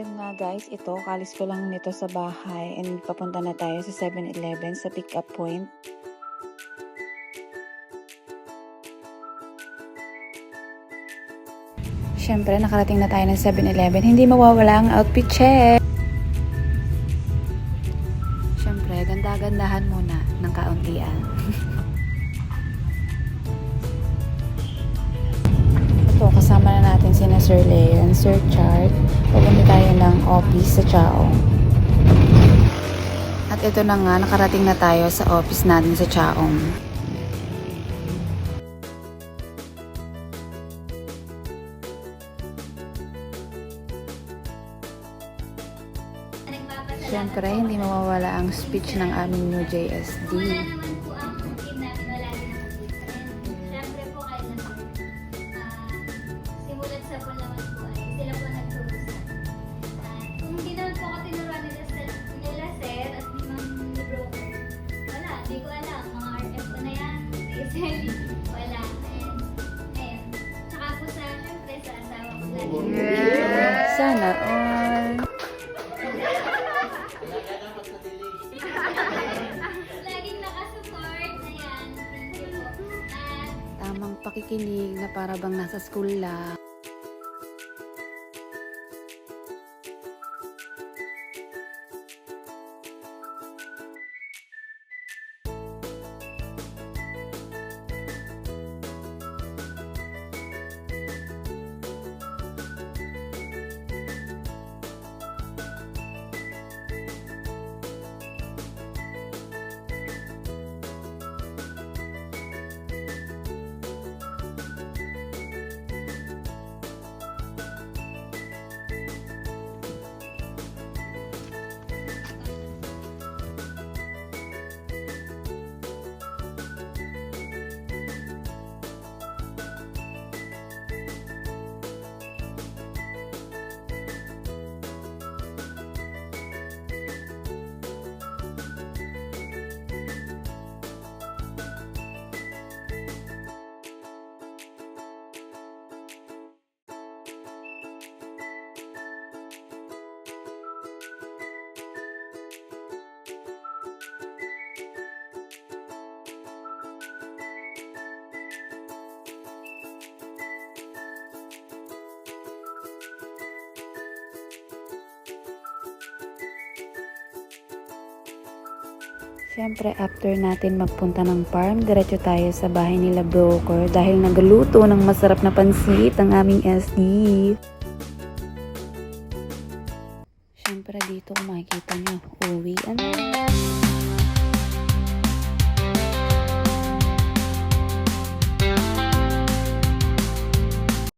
Yun nga guys, ito, kalis ko lang nito sa bahay and papunta na tayo sa 7-Eleven sa pick-up point. Siyempre, nakarating na tayo ng 7-Eleven. Hindi mawawala ang outfit check. Siyempre, ganda-gandahan muna ng kauntian. Ito, kasama na natin sina Sir Leon, Sir Chart. Pupunta tayo ng office sa Chaong. At ito na nga, nakarating na tayo sa office natin sa Chaong. Siyempre, hindi mawawala ang speech ng aming new JSD. Wala naman po ang team natin, wala din ang different. Siyempre po kayo naman, simulat sa po naman po ay sila po nagturusan. Kung hindi naman po ako tinuruan nila sir at ni ma'am ni broker, wala, hindi ko alam, mga RF ko na yan, Rizeli, wala. Ayan. Tsaka po siyempre sa asawa ko lagi. Sana all. Laging nakasupport. Ayan. Thank you po. At Tamang pakikinig na para bang nasa school lang. Siyempre, after natin magpunta ng farm, diretso tayo sa bahay nila broker dahil nagluto ng masarap na pansit ang aming SD. Siyempre, dito kung makikita nyo, uwian.